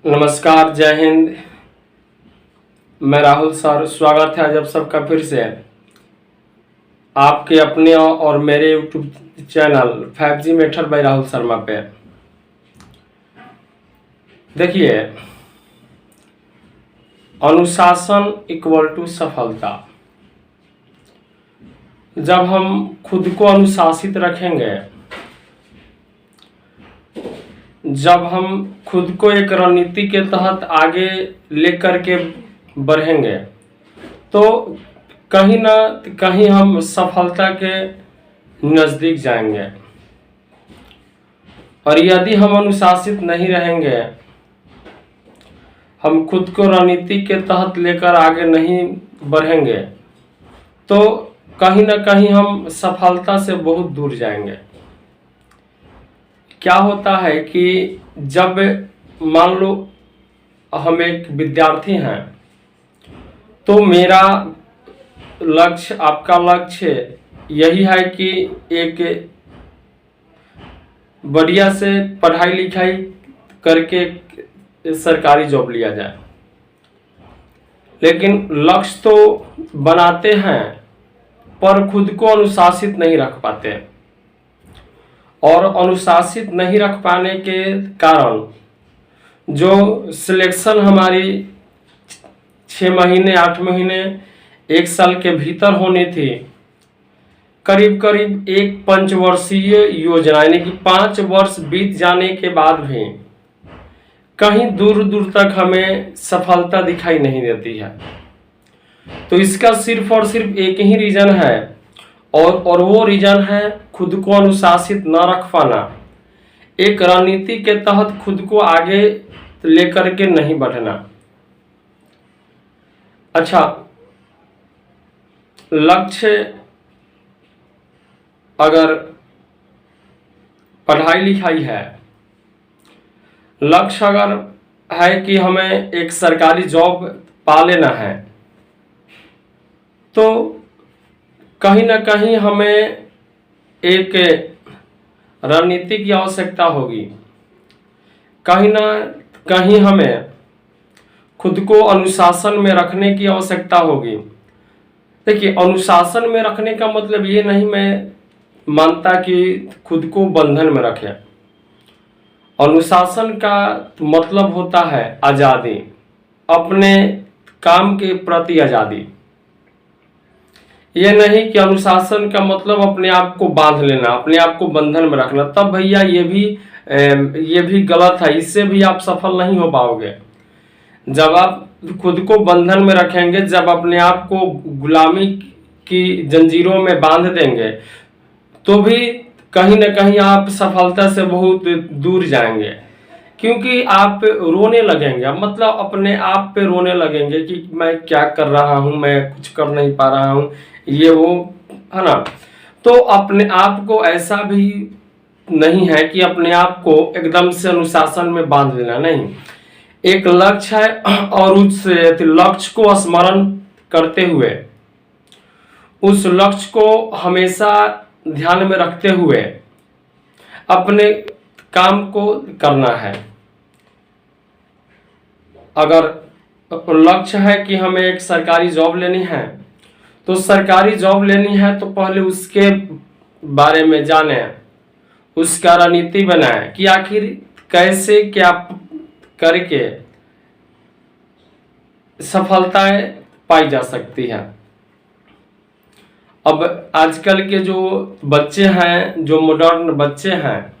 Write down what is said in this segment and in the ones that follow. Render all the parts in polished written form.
नमस्कार, जय हिंद। मैं राहुल सर, स्वागत है आज आप सबका फिर से आपके अपने और मेरे YouTube channel 5G method by Rahul Sharma पे। देखिए, अनुशासन इक्वल टू सफलता। जब हम खुद को अनुशासित रखेंगे, जब हम खुद को एक रणनीति के तहत आगे लेकर के बढ़ेंगे, तो कहीं ना कहीं हम सफलता के नज़दीक जाएंगे। और यदि हम अनुशासित नहीं रहेंगे, हम खुद को रणनीति के तहत लेकर आगे नहीं बढ़ेंगे, तो कहीं ना कहीं हम सफलता से बहुत दूर जाएंगे। क्या होता है कि जब मान लो हम एक विद्यार्थी हैं, तो मेरा लक्ष्य, आपका लक्ष्य यही है कि एक बढ़िया से पढ़ाई लिखाई करके सरकारी जॉब लिया जाए। लेकिन लक्ष्य तो बनाते हैं पर खुद को अनुशासित नहीं रख पाते, और अनुशासित नहीं रख पाने के कारण जो सिलेक्शन हमारी 6 महीने, 8 महीने, 1 साल के भीतर होनी थी, करीब करीब एक पंचवर्षीय योजना, यानी कि 5 वर्ष बीत जाने के बाद भी कहीं दूर दूर तक हमें सफलता दिखाई नहीं देती है। तो इसका सिर्फ और सिर्फ एक ही रीजन है, और वो रीजन है खुद को अनुशासित न रख पाना, एक रणनीति के तहत खुद को आगे लेकर के नहीं बढ़ना। अच्छा, लक्ष्य अगर पढ़ाई लिखाई है, लक्ष्य अगर है कि हमें एक सरकारी जॉब पा लेना है, तो कहीं ना कहीं हमें एक रणनीति की आवश्यकता होगी। कहीं ना कहीं हमें खुद को अनुशासन में रखने की आवश्यकता होगी। देखिए, अनुशासन में रखने का मतलब ये नहीं मैं मानता कि खुद को बंधन में रखें। अनुशासन का मतलब होता है आज़ादी, अपने काम के प्रति आज़ादी। ये नहीं कि अनुशासन का मतलब अपने आप को बांध लेना, अपने आप को बंधन में रखना। तब भैया ये भी गलत है, इससे भी आप सफल नहीं हो पाओगे। जब आप खुद को बंधन में रखेंगे, जब अपने आप को गुलामी की जंजीरों में बांध देंगे, तो भी कहीं ना कहीं आप सफलता से बहुत दूर जाएंगे, क्योंकि आप रोने लगेंगे। मतलब अपने आप पे रोने लगेंगे कि मैं क्या कर रहा हूँ, मैं कुछ कर नहीं पा रहा हूँ, ये वो, है ना। तो अपने आप को ऐसा भी नहीं है कि अपने आप को एकदम से अनुशासन में बांध लेना, नहीं। एक लक्ष्य है, और उस लक्ष्य को स्मरण करते हुए, उस लक्ष्य को हमेशा ध्यान में रखते हुए अपने काम को करना है। अगर लक्ष्य है कि हमें एक सरकारी जॉब लेनी है, तो सरकारी जॉब लेनी है तो पहले उसके बारे में जाने, उसका रणनीति बनाएं कि आखिर कैसे क्या करके सफलताएं पाई जा सकती है। अब आजकल के जो बच्चे हैं, जो मॉडर्न बच्चे हैं,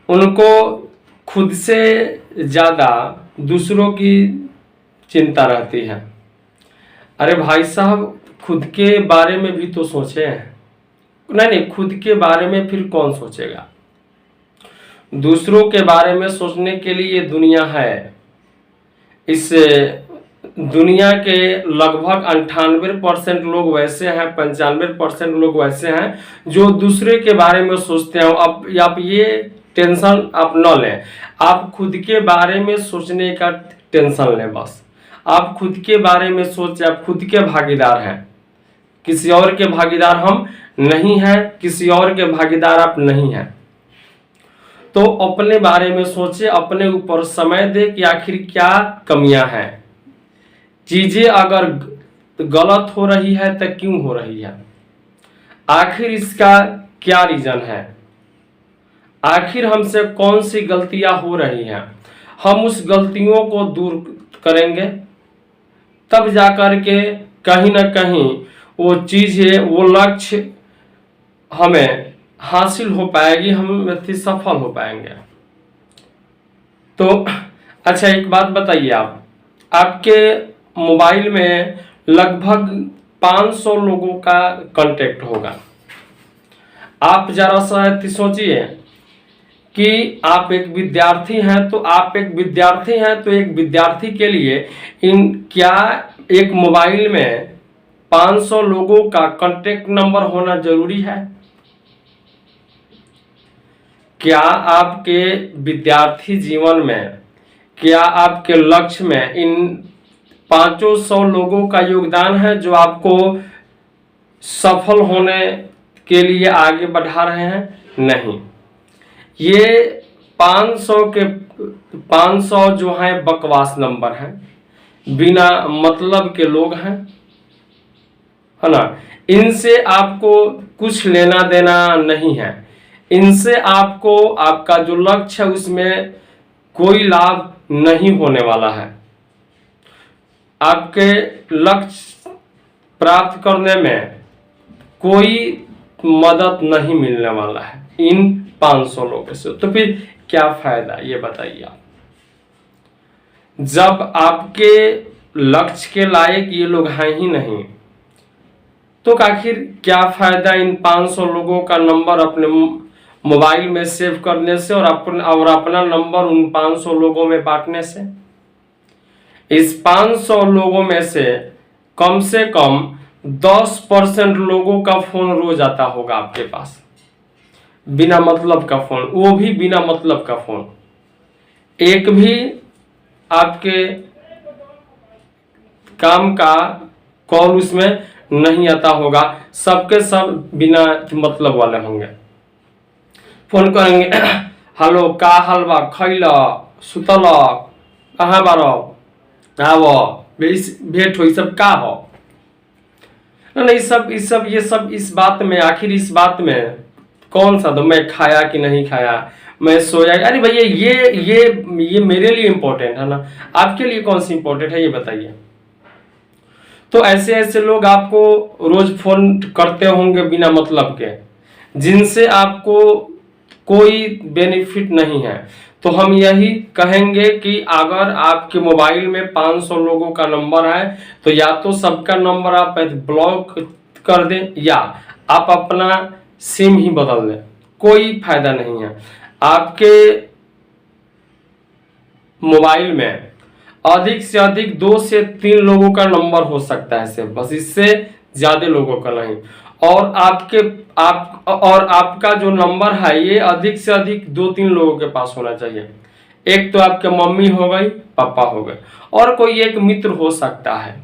उनको खुद से ज़्यादा दूसरों की चिंता रहती है। अरे भाई साहब, खुद के बारे में भी तो सोचें। नहीं, खुद के बारे में फिर कौन सोचेगा। दूसरों के बारे में सोचने के लिए ये दुनिया है। इस दुनिया के लगभग 98% लोग वैसे हैं, 95% लोग वैसे हैं जो दूसरे के बारे में सोचते हैं। अब आप ये टेंशन आप न लें, आप खुद के बारे में सोचने का टेंशन लें। बस आप खुद के बारे में सोचें, आप खुद के भागीदार हैं, किसी और के भागीदार हम नहीं हैं, किसी और के भागीदार आप नहीं हैं। तो अपने बारे में सोचे, अपने ऊपर समय दे कि आखिर क्या कमियां हैं। चीजें अगर गलत हो रही है तो क्यों हो रही है, आखिर इसका क्या रीजन है, आखिर हमसे कौन सी गलतियां हो रही हैं। हम उस गलतियों को दूर करेंगे तब जाकर के कहीं ना कहीं वो चीजें, वो लक्ष्य हमें हासिल हो पाएगी, हम व्यक्ति सफल हो पाएंगे। तो अच्छा एक बात बताइए, आप आपके मोबाइल में लगभग 500 लोगों का कांटेक्ट होगा। आप जरा सा सोचिए कि आप एक विद्यार्थी हैं, तो एक विद्यार्थी के लिए क्या एक मोबाइल में 500 लोगों का कांटेक्ट नंबर होना जरूरी है? क्या आपके विद्यार्थी जीवन में, क्या आपके लक्ष्य में इन 500 लोगों का योगदान है जो आपको सफल होने के लिए आगे बढ़ा रहे हैं? नहीं, ये 500 जो हैं बकवास नंबर हैं, बिना मतलब के लोग हैं, है ना। इनसे आपको कुछ लेना देना नहीं है, इनसे आपको आपका जो लक्ष्य है उसमें कोई लाभ नहीं होने वाला है। आपके लक्ष्य प्राप्त करने में कोई मदद नहीं मिलने वाला है इन 500 लोगों से। तो फिर क्या फायदा, ये बताइए आप। जब आपके लक्ष्य के लायक ये लोग हैं ही नहीं, तो आखिर क्या फायदा इन 500 लोगों का नंबर अपने मोबाइल में सेव करने से और अपना नंबर उन 500 लोगों में बांटने से। इस 500 लोगों में से कम 10% लोगों का फोन रोज आता होगा आपके पास, बिना मतलब का फोन, वो भी बिना मतलब का फोन। एक भी आपके काम का कॉल उसमें नहीं आता होगा, सबके सब बिना मतलब वाले होंगे। फोन करेंगे, हेलो का हाल बा, खैला सुतल, कहाँ बार आव, भेंट हो, सब का हो। नहीं, इस बात में, आखिर इस बात में कौन सा दो, मैं खाया कि नहीं खाया, मैं सोया, अरे भैया ये मेरे लिए इंपॉर्टेंट है ना, आपके लिए कौन सी इंपॉर्टेंट है ये बताइए। तो ऐसे लोग आपको रोज फोन करते होंगे बिना मतलब के, जिनसे आपको कोई बेनिफिट नहीं है। तो हम यही कहेंगे कि अगर आपके मोबाइल में 500 लोगों का नंबर है तो या तो सबका नंबर आप ब्लॉक कर दें या आप अपना सिम ही बदल दें, कोई फायदा नहीं है। आपके मोबाइल में अधिक से अधिक 2 से 3 लोगों का नंबर हो सकता है सिर्फ, बस, इससे ज्यादा लोगों का नहीं। और आपका जो नंबर है ये अधिक से अधिक 2-3 लोगों के पास होना चाहिए। एक तो आपके मम्मी हो गई, पापा हो गए, और कोई एक मित्र हो सकता है।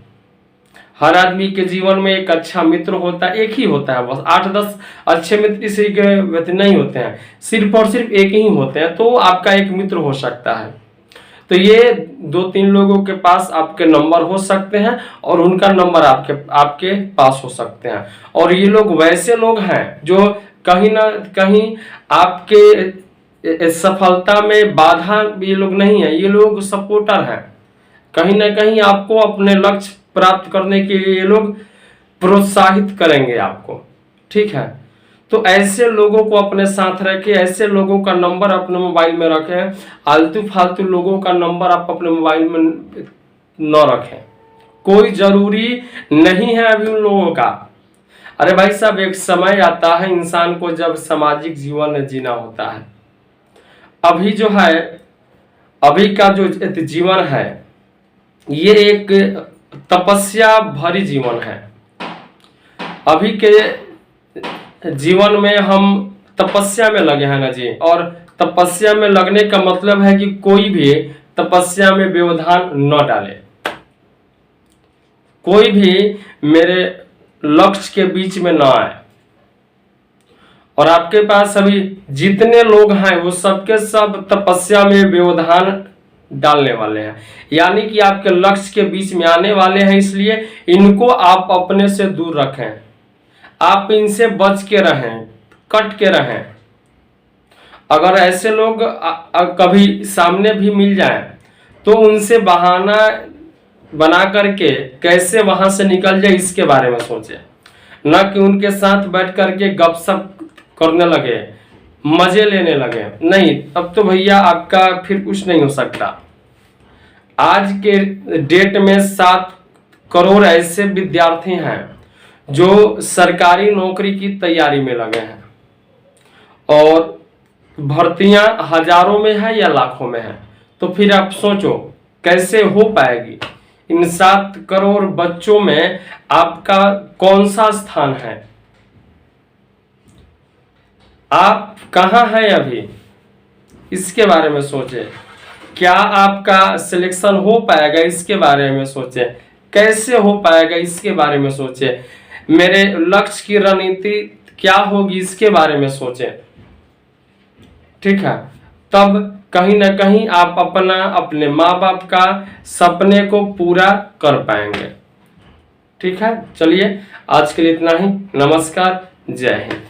हर आदमी के जीवन में एक अच्छा मित्र होता है, एक ही होता है, बस 8-10 अच्छे मित्र इसी के नहीं होते हैं, सिर्फ और सिर्फ एक ही होते हैं। तो आपका एक मित्र हो सकता है। तो ये 2-3 लोगों के पास आपके नंबर हो सकते हैं और उनका नंबर आपके पास हो सकते हैं। और ये लोग वैसे लोग हैं जो कहीं ना कहीं आपके सफलता में बाधा, ये लोग नहीं है, ये लोग सपोर्टर हैं। कहीं ना कहीं आपको अपने लक्ष्य प्राप्त करने के लिए ये लोग प्रोत्साहित करेंगे आपको, ठीक है। तो ऐसे लोगों को अपने साथ रखें, ऐसे लोगों का नंबर अपने मोबाइल में रखें। आलतू फालतू लोगों का नंबर आप अपने मोबाइल में न रखें, कोई जरूरी नहीं है अभी उन लोगों का। अरे भाई साहब, एक समय आता है इंसान को जब सामाजिक जीवन जीना होता है। अभी जो है, अभी का जो जीवन है ये एक तपस्या भरी जीवन है। अभी के जीवन में हम तपस्या में लगे हैं ना जी, और तपस्या में लगने का मतलब है कि कोई भी तपस्या में व्यवधान न डाले, कोई भी मेरे लक्ष्य के बीच में न आए। और आपके पास अभी जितने लोग हैं वो सबके सब तपस्या में व्यवधान डालने वाले हैं, यानी कि आपके लक्ष्य के बीच में आने वाले हैं। इसलिए इनको आप अपने से दूर रखें, आप इनसे बच के रहें, कट के रहें। अगर ऐसे लोग कभी सामने भी मिल जाएं तो उनसे बहाना बना करके कैसे वहां से निकल जाए इसके बारे में सोचें, न कि उनके साथ बैठ करके गपशप करने लगे, मजे लेने लगे। नहीं, अब तो भैया आपका फिर कुछ नहीं हो सकता। आज के डेट में 7 करोड़ ऐसे विद्यार्थी हैं जो सरकारी नौकरी की तैयारी में लगे हैं और भर्तियां हजारों में है या लाखों में है। तो फिर आप सोचो कैसे हो पाएगी। इन 7 करोड़ बच्चों में आपका कौन सा स्थान है? आप कहाँ हैं अभी, इसके बारे में सोचें। क्या आपका सिलेक्शन हो पाएगा, इसके बारे में सोचें। कैसे हो पाएगा, इसके बारे में सोचें। मेरे लक्ष्य की रणनीति क्या होगी, इसके बारे में सोचें। ठीक है, तब कहीं ना कहीं आप अपने माँ बाप का सपने को पूरा कर पाएंगे। ठीक है, चलिए आज के लिए इतना ही। नमस्कार, जय हिंद।